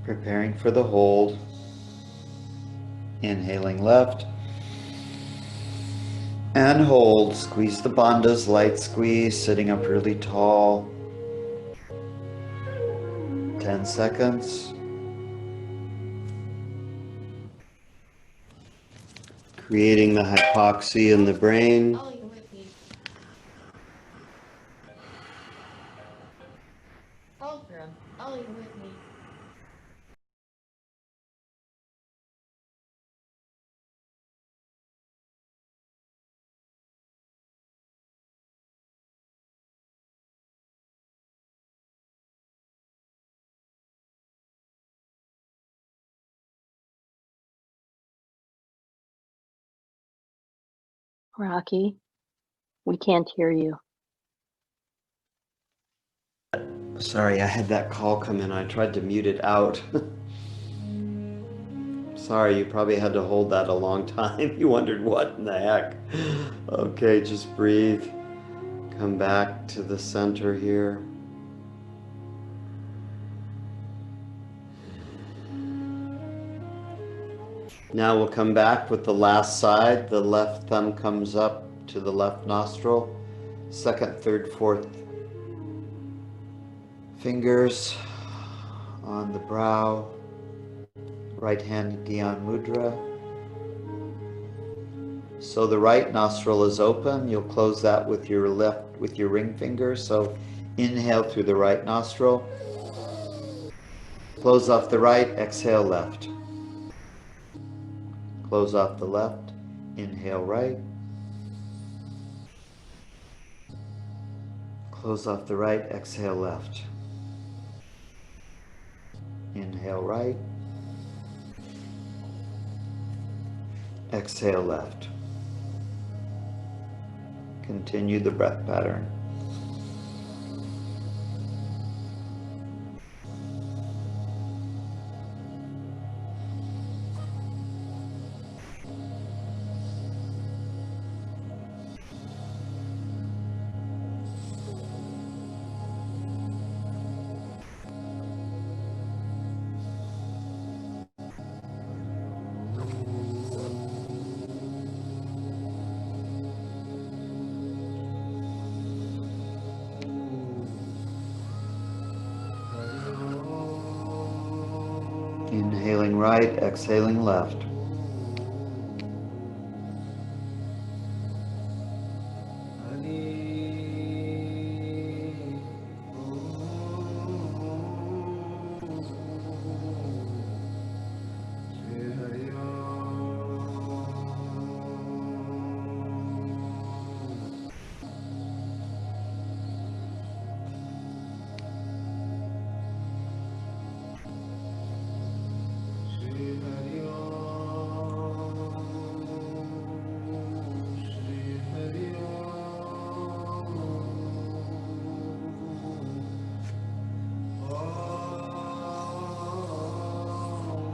Preparing for the hold. Inhaling left. And hold. Squeeze the bandhas, light squeeze, sitting up really tall. 10 seconds. Creating the hypoxia in the brain.
Oh, you're with me. Oh, girl. Oh, you're with me.
Rocky, we can't hear you.
Sorry, I had that call come in. I tried to mute it out. Sorry, you probably had to hold that a long time. You wondered what in the heck. Okay, just breathe. Come back to the center here. Now we'll come back with the last side. The left thumb comes up to the left nostril. Second, third, fourth fingers on the brow. Right hand Gyan Mudra. So the right nostril is open. You'll close that with your left, with your ring finger. So inhale through the right nostril. Close off the right, exhale left. Close off the left, inhale right. Close off the right, exhale left. Inhale right. Exhale left. Continue the breath pattern. Inhaling right, exhaling left.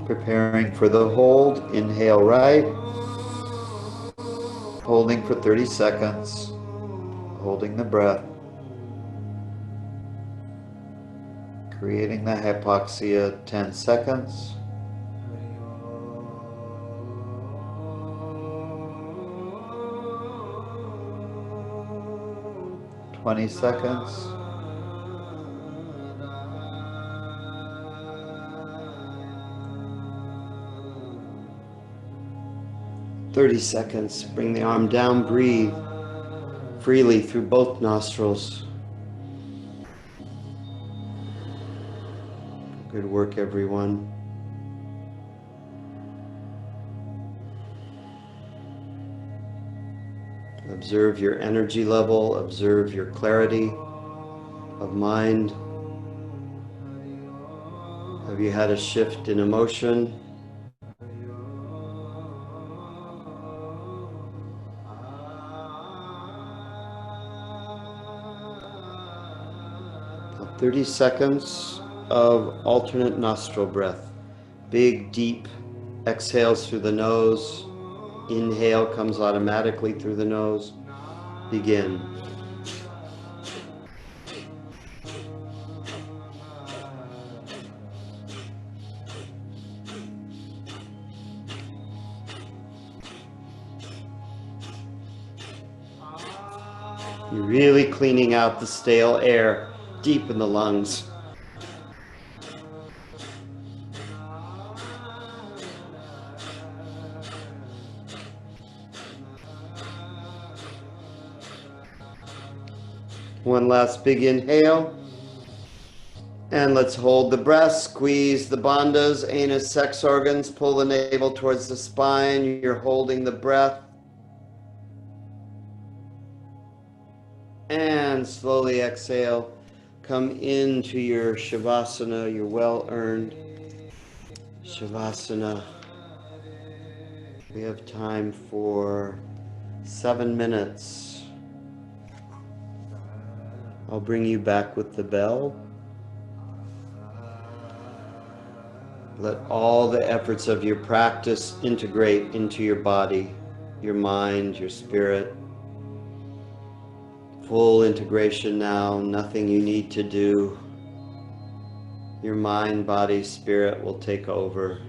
Preparing for the hold, inhale right, holding for 30 seconds, holding the breath, creating the hypoxia, 10 seconds, 20 seconds, 30 seconds. Bring the arm down, breathe freely through both nostrils. Good work, everyone. Observe your energy level, observe your clarity of mind. Have you had a shift in emotion? Now 30 seconds of alternate nostril breath. Big, deep exhales through the nose. Inhale comes automatically through the nose. Begin. You're really cleaning out the stale air deep in the lungs. One last big inhale. And let's hold the breath, squeeze the bandhas, anus, sex organs, pull the navel towards the spine. You're holding the breath. And slowly exhale. Come into your Shavasana, your well-earned Shavasana. We have time for 7 minutes. I'll bring you back with the bell. Let all the efforts of your practice integrate into your body, your mind, your spirit. Full integration now, nothing you need to do. Your mind, body, spirit will take over.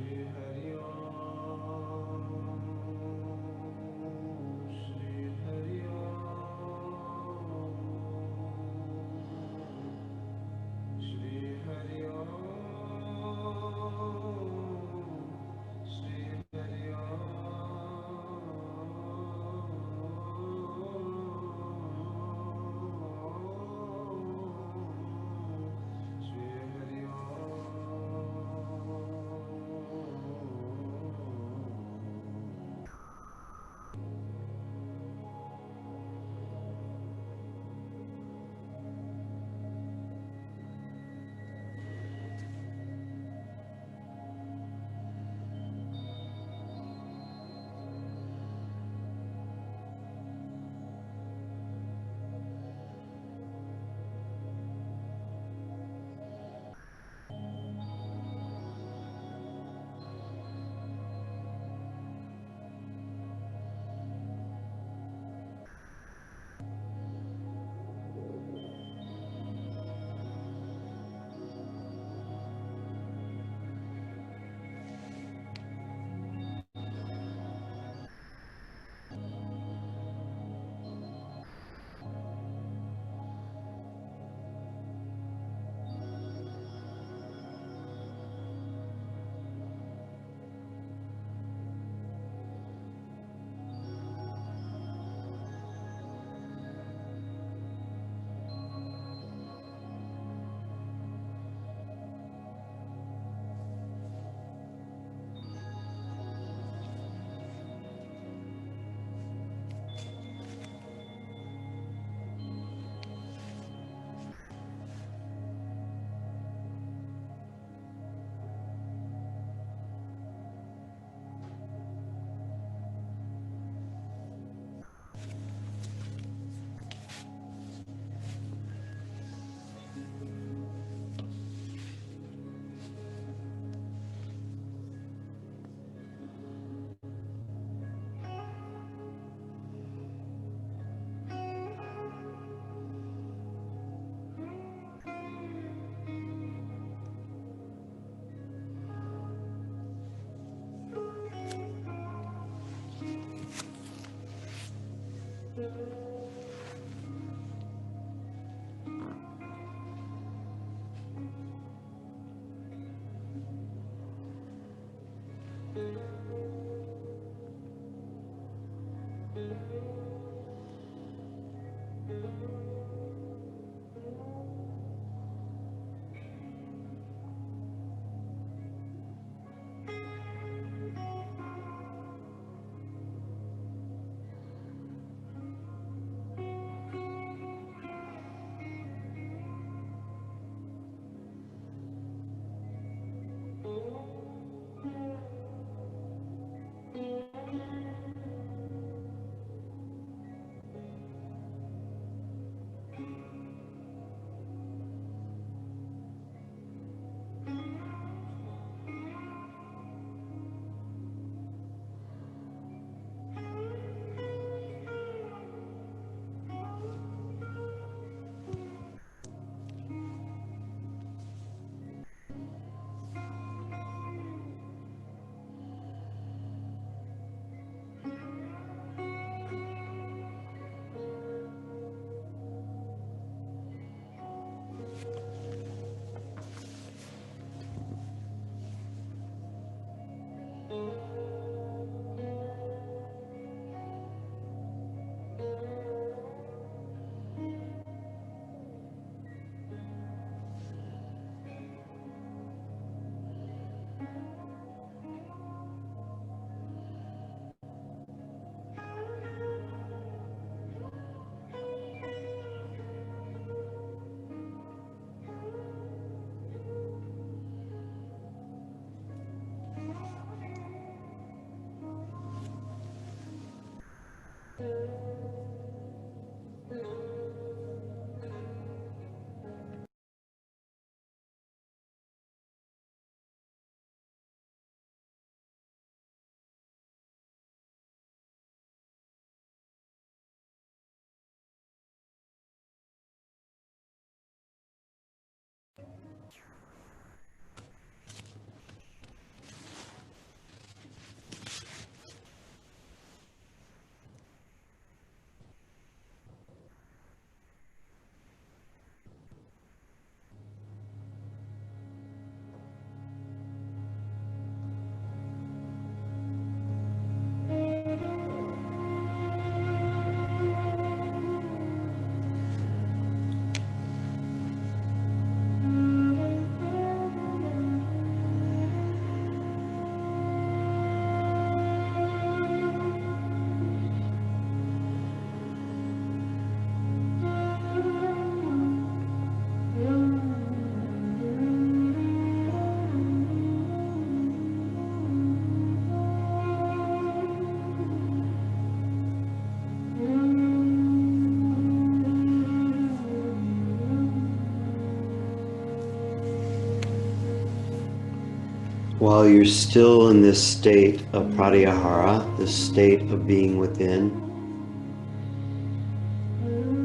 While you're still in this state of pratyahara, this state of being within,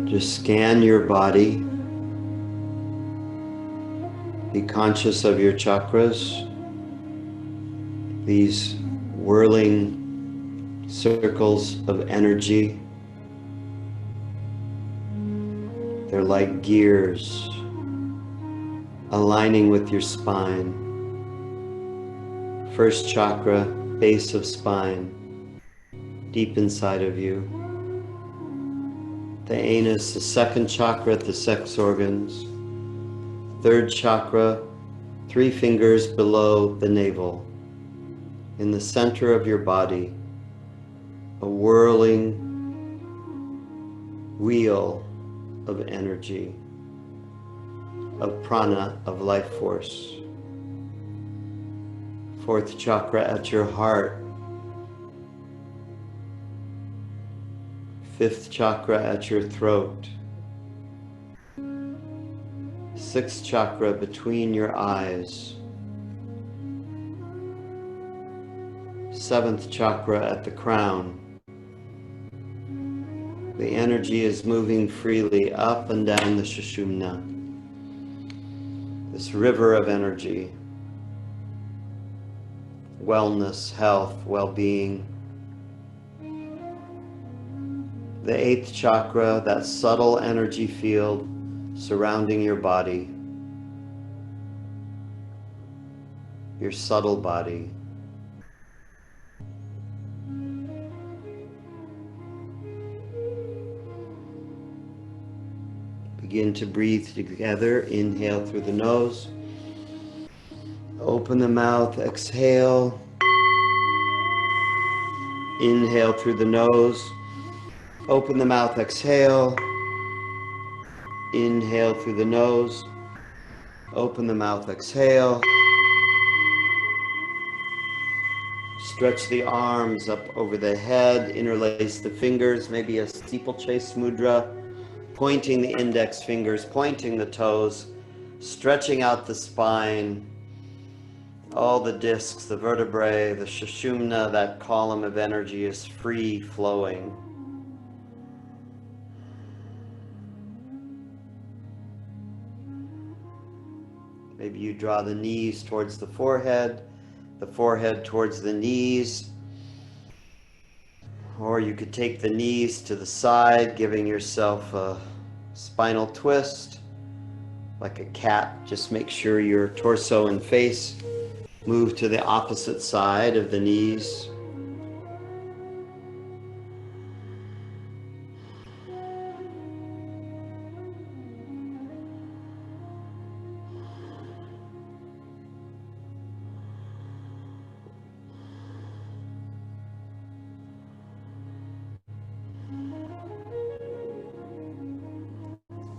just scan your body. Be conscious of your chakras, these whirling circles of energy. They're like gears aligning with your spine. First chakra, base of spine, deep inside of you. The anus, the second chakra, the sex organs. Third chakra, 3 fingers below the navel. In the center of your body, a whirling wheel of energy, of prana, of life force. Fourth chakra at your heart. Fifth chakra at your throat. Sixth chakra between your eyes. Seventh chakra at the crown. The energy is moving freely up and down the Sushumna. This river of energy. Wellness, health, well-being. The 8th chakra, that subtle energy field surrounding your body, your subtle body. Begin to breathe together. Inhale through the nose. Open the mouth, exhale. Inhale through the nose. Open the mouth, exhale. Inhale through the nose. Open the mouth, exhale. Stretch the arms up over the head, interlace the fingers, maybe a steeplechase mudra, pointing the index fingers, pointing the toes, stretching out the spine. All the discs, the vertebrae, the Sushumna, that column of energy is free flowing. Maybe you draw the knees towards the forehead towards the knees. Or you could take the knees to the side, giving yourself a spinal twist, like a cat. Just make sure your torso and face move to the opposite side of the knees.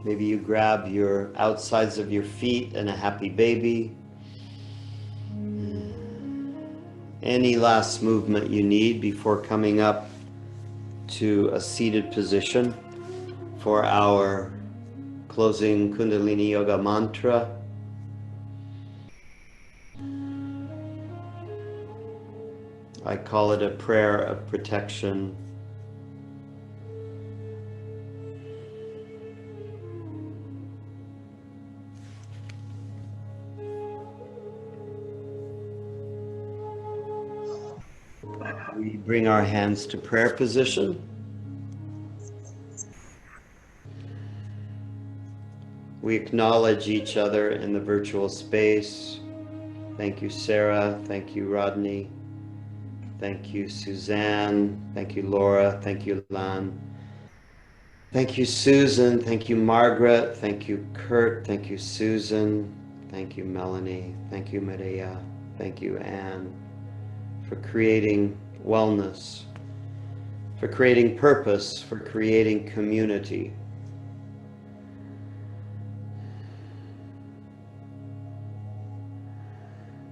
Maybe you grab your outsides of your feet and a happy baby. Any last movement you need before coming up to a seated position for our closing Kundalini Yoga mantra. I call it a prayer of protection. We bring our hands to prayer position. We acknowledge each other in the virtual space. Thank you, Sarah. Thank you, Rodney. Thank you, Suzanne. Thank you, Laura. Thank you, Lan. Thank you, Susan. Thank you, Margaret. Thank you, Kurt. Thank you, Susan. Thank you, Melanie. Thank you, Maria. Thank you, Anne, for creating wellness, for creating purpose, for creating community.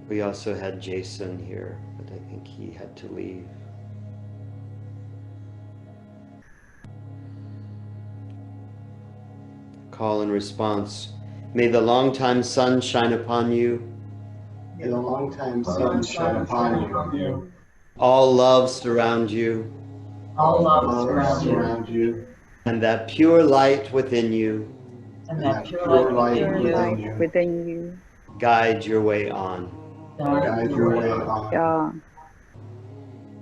We also had Jason here, but I think he had to leave. Call and response. May the longtime sun shine upon you.
May the longtime sun shine upon you.
All love surround you.
All love surround you.
And that pure light within you
And that pure light
within you.
guide your way on.
Guide your way on.
Yeah.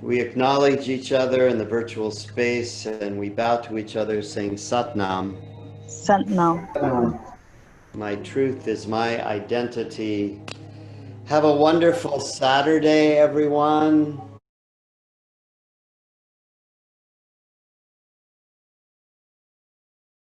We acknowledge each other in the virtual space and we bow to each other saying Satnam.
Satnam.
My truth is my identity. Have a wonderful Saturday, everyone.